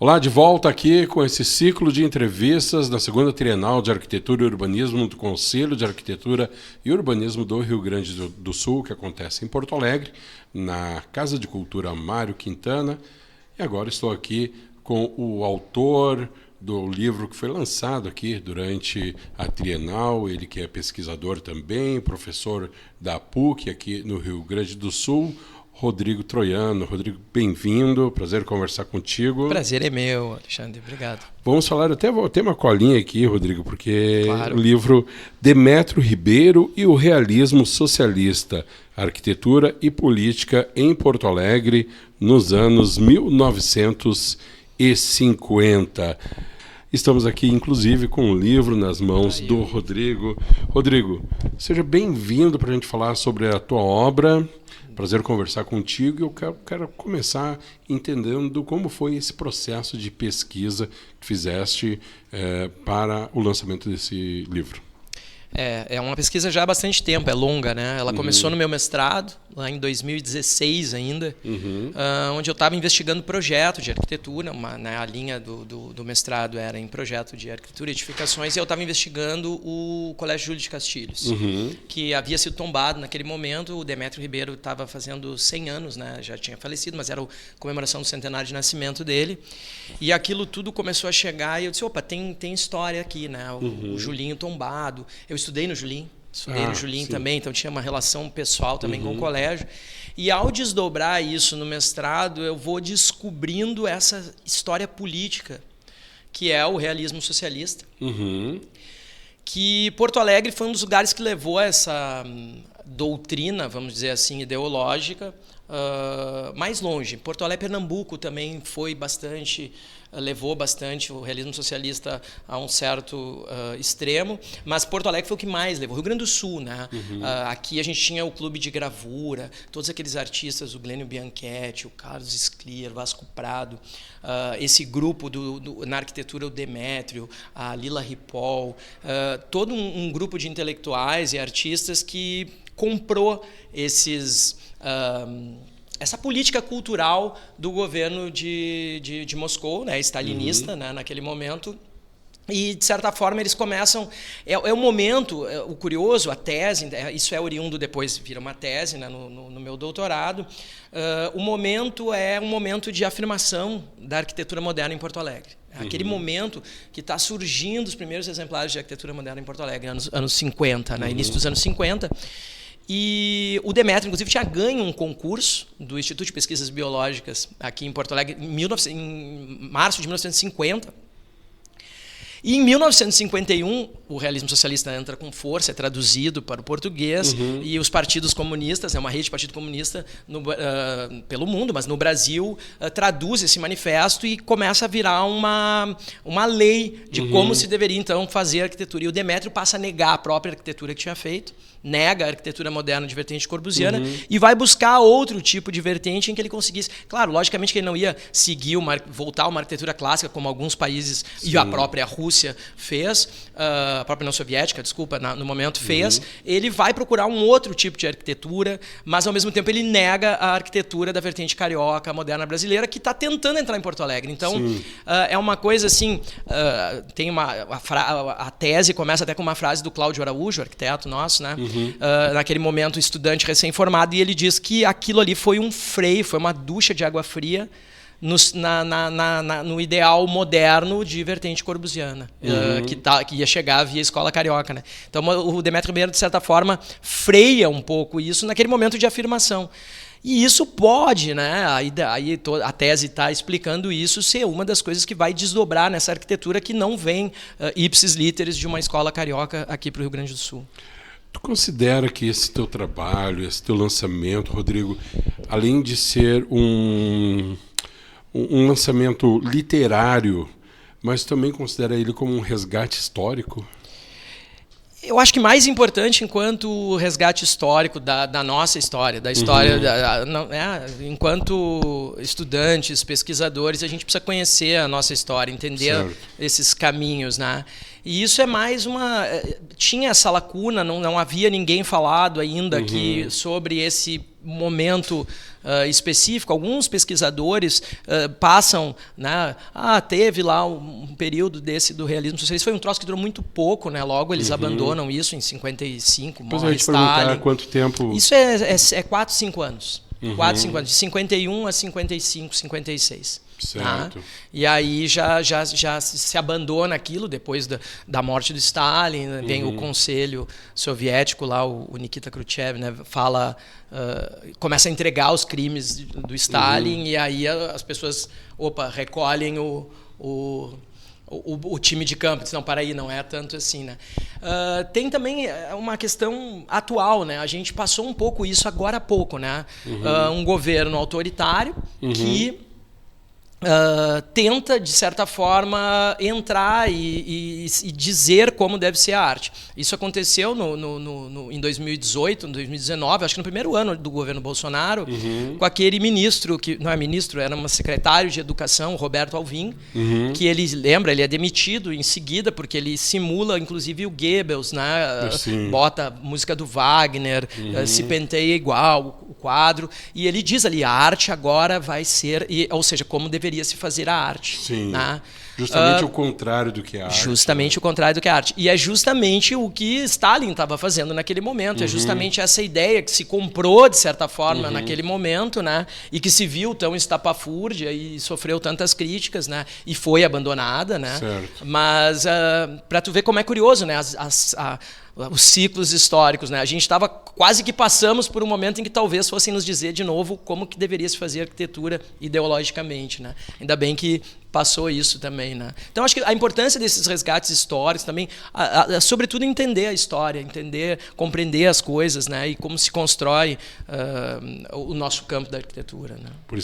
Olá, de volta aqui com esse ciclo de entrevistas da segunda Trienal de Arquitetura e Urbanismo do Conselho de Arquitetura e Urbanismo do Rio Grande do Sul, que acontece em Porto Alegre, na Casa de Cultura Mário Quintana. E agora estou aqui com o autor do livro que foi lançado aqui durante a Trienal, ele que é pesquisador também, professor da PUC aqui no Rio Grande do Sul, Rodrigo Troiano. Rodrigo, bem-vindo, prazer conversar contigo. Prazer é meu, Alexandre, obrigado. Vamos falar, até vou ter uma colinha aqui, Rodrigo, porque claro. O livro Demétrio Ribeiro e o Realismo Socialista, Arquitetura e Política em Porto Alegre nos anos 1950. Estamos aqui, inclusive, com um livro nas mãos do Rodrigo. Rodrigo, seja bem-vindo para a gente falar sobre a tua obra. Prazer conversar contigo e eu quero começar entendendo como foi esse processo de pesquisa que fizeste para o lançamento desse livro. É uma pesquisa já há bastante tempo, é longa, né? Ela começou no meu mestrado, lá em 2016 ainda, onde eu estava investigando projeto de arquitetura, a linha do mestrado era em projeto de arquitetura e edificações, e eu estava investigando o Colégio Júlio de Castilhos, que havia sido tombado naquele momento. O Demétrio Ribeiro estava fazendo 100 anos, né? Já tinha falecido, mas era a comemoração do centenário de nascimento dele, e aquilo tudo começou a chegar, e eu disse, opa, tem história aqui, né? O Julinho tombado. Eu estudei no Julinho, sim. Também, então tinha uma relação pessoal também com o colégio. E ao desdobrar isso no mestrado, eu vou descobrindo essa história política, que é o realismo socialista. Que Porto Alegre foi um dos lugares que levou essa doutrina, vamos dizer assim, ideológica, mais longe. Porto Alegre, Pernambuco também foi bastante, levou bastante o realismo socialista a um certo extremo, mas Porto Alegre foi o que mais levou. Rio Grande do Sul, né? Aqui a gente tinha o Clube de Gravura, todos aqueles artistas, o Glênio Bianchetti, o Carlos Sclier, Vasco Prado, esse grupo na arquitetura, o Demétrio, a Lila Ripoll, todo um grupo de intelectuais e artistas que comprou essa política cultural do governo de Moscou, né, stalinista, né, naquele momento. E, de certa forma, eles começam... É o momento, o curioso, a tese, isso é oriundo, depois vira uma tese, né, no meu doutorado. O momento é um momento de afirmação da arquitetura moderna em Porto Alegre. Aquele momento que está surgindo os primeiros exemplares de arquitetura moderna em Porto Alegre, anos 50, né, início dos anos 50. E o Demétrio, inclusive, tinha ganho um concurso do Instituto de Pesquisas Biológicas aqui em Porto Alegre em março de 1950. E em 1951, o realismo socialista entra com força, é traduzido para o português, e os partidos comunistas, uma rede de partido comunista pelo mundo, mas no Brasil, traduz esse manifesto e começa a virar uma lei de como se deveria, então, fazer a arquitetura. E o Demétrio passa a negar a própria arquitetura que tinha feito, nega a arquitetura moderna de vertente corbusiana e vai buscar outro tipo de vertente em que ele conseguisse... Claro, logicamente que ele não ia seguir voltar a uma arquitetura clássica, como alguns países e a própria Rússia fez, a própria União Soviética, desculpa, no momento fez. Ele vai procurar um outro tipo de arquitetura, mas ao mesmo tempo ele nega a arquitetura da vertente carioca, moderna brasileira, que está tentando entrar em Porto Alegre. Então, é uma coisa assim... tem a tese começa até com uma frase do Cláudio Araújo, arquiteto nosso, né? Naquele momento, estudante recém-formado, e ele diz que aquilo ali foi um freio, foi uma ducha de água fria no ideal moderno de vertente corbusiana, que ia chegar via escola carioca, né? Então, o Demétrio Ribeiro, de certa forma, freia um pouco isso naquele momento de afirmação. E isso pode, né? Aí a tese está explicando isso, ser uma das coisas que vai desdobrar nessa arquitetura que não vem ipsis literis de uma escola carioca aqui para o Rio Grande do Sul. Tu considera que esse teu trabalho, esse teu lançamento, Rodrigo, além de ser um lançamento literário, mas também considera ele como um resgate histórico? Eu acho que mais importante enquanto resgate histórico da nossa história, da história, enquanto estudantes, pesquisadores, a gente precisa conhecer a nossa história, entender esses caminhos, né? E isso é mais tinha essa lacuna, não havia ninguém falado ainda aqui sobre esse momento específico. Alguns pesquisadores passam, né, teve lá um período desse do realismo socialista, foi um troço que durou muito pouco, né, logo eles abandonam isso em 55, morre Stalin. Quanto tempo? Isso é 4, 5 anos. 4, 5 anos, de 51 a 55, 56. Certo. Tá? E aí já se abandona aquilo depois da morte do Stalin, né? Vem o conselho soviético lá, o Nikita Khrushchev, né? Começa a entregar os crimes do Stalin, e aí as pessoas recolhem o time de campo. Diz, não, para aí, não é tanto assim, né? Tem também uma questão atual, né? A gente passou um pouco isso agora há pouco, né? Um governo autoritário que tenta, de certa forma, entrar e dizer como deve ser a arte. Isso aconteceu em 2018, em 2019, acho que no primeiro ano do governo Bolsonaro, com aquele ministro, que não é ministro, era um secretário de educação, Roberto Alvim, que ele é demitido em seguida, porque ele simula, inclusive, o Goebbels, né? Bota a música do Wagner, se penteia igual, o quadro, e ele diz ali, a arte agora vai ser, ou seja, como deveria se fazer a arte. Sim. Né? Justamente o contrário do que é a arte. Justamente o contrário do que é a arte. E é justamente o que Stalin estava fazendo naquele momento. É justamente essa ideia que se comprou, de certa forma, naquele momento, né? E que se viu tão estapafúrdia e sofreu tantas críticas, né? E foi abandonada, né? Certo. Mas para tu ver como é curioso, né? Os ciclos históricos, né? A gente quase que passamos por um momento em que talvez fossem nos dizer de novo como que deveria se fazer arquitetura ideologicamente, né? Ainda bem que passou isso também, né? Então acho que a importância desses resgates históricos também, sobretudo entender a história, compreender as coisas, né? E como se constrói o nosso campo da arquitetura, né? Por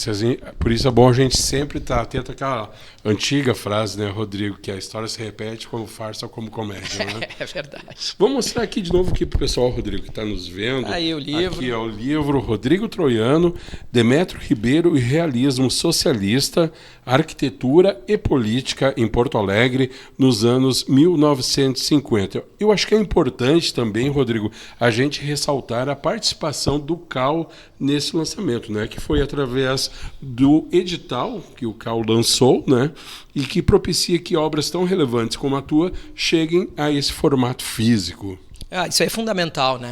isso é bom a gente sempre estar atento àquela antiga frase, né, Rodrigo, que a história se repete como farsa ou como comédia, né? É verdade. Vamos mostrar aqui de novo aqui para o pessoal, Rodrigo, que está nos vendo. Aí o livro. Aqui é o livro Rodrigo Troiano, Demétrio Ribeiro e Realismo Socialista, Arquitetura e Política em Porto Alegre nos anos 1950. Eu acho que é importante também, Rodrigo, a gente ressaltar a participação do CAL nesse lançamento, né? Que foi através do edital que o CAL lançou, né? E que propicia que obras tão relevantes como a tua cheguem a esse formato físico. Isso é fundamental, né?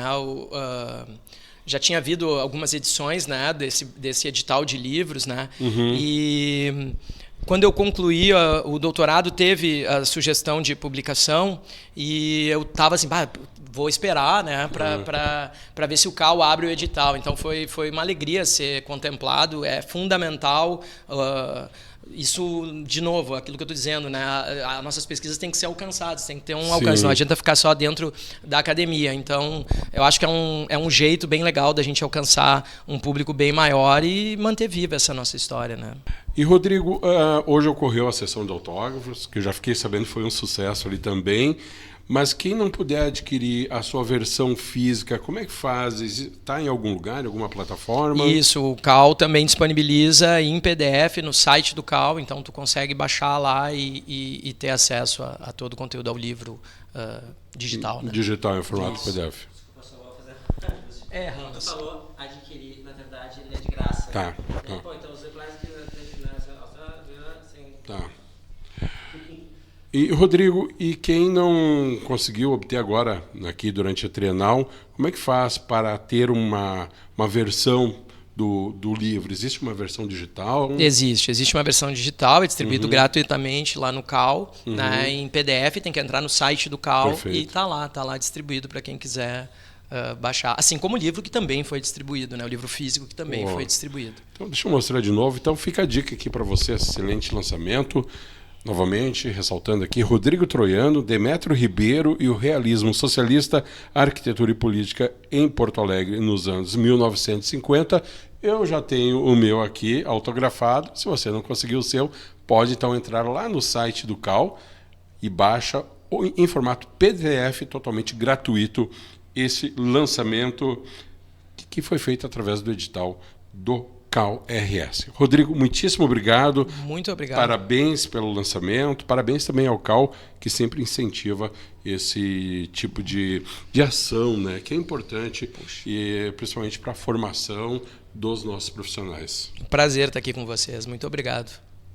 Já tinha havido algumas edições, né, desse edital de livros, né? E quando eu concluí o doutorado, teve a sugestão de publicação e eu estava assim, vou esperar, né, para ver se o CAL abre o edital. Então foi uma alegria ser contemplado, é fundamental. Isso, de novo, aquilo que eu estou dizendo, né? As nossas pesquisas têm que ser alcançadas, tem que ter um alcance, não adianta ficar só dentro da academia. Então, eu acho que é um jeito bem legal da gente alcançar um público bem maior e manter viva essa nossa história, né? E, Rodrigo, hoje ocorreu a sessão de autógrafos, que eu já fiquei sabendo que foi um sucesso ali também. Mas quem não puder adquirir a sua versão física, como é que faz? Está em algum lugar, em alguma plataforma? Isso, o CAL também disponibiliza em PDF no site do CAL, então tu consegue baixar lá e ter acesso a todo o conteúdo, ao livro digital. Né? Digital em formato PDF. Desculpa, só vou fazer. Ramos. Tu falou adquirir, na verdade ele é de graça. Tá. Pô, então os exemplares que Tá. E, Rodrigo, e quem não conseguiu obter agora, aqui durante a Trienal, como é que faz para ter uma versão do livro? Existe uma versão digital? Existe uma versão digital, é distribuído gratuitamente lá no CAL, né, em PDF, tem que entrar no site do CAL. Perfeito. E tá lá distribuído para quem quiser baixar. Assim como o livro que também foi distribuído, né, o livro físico que também foi distribuído. Então, deixa eu mostrar de novo. Então fica a dica aqui para você, excelente lançamento. Novamente, ressaltando aqui, Rodrigo Troiano, Demétrio Ribeiro e o Realismo Socialista, Arquitetura e Política em Porto Alegre nos anos 1950. Eu já tenho o meu aqui autografado. Se você não conseguiu o seu, pode então entrar lá no site do CAL e baixa em formato PDF totalmente gratuito esse lançamento que foi feito através do edital do CalRS. Rodrigo, muitíssimo obrigado. Muito obrigado. Parabéns pelo lançamento. Parabéns também ao Cal, que sempre incentiva esse tipo de ação, né, que é importante, e principalmente para a formação dos nossos profissionais. Prazer estar aqui com vocês. Muito obrigado.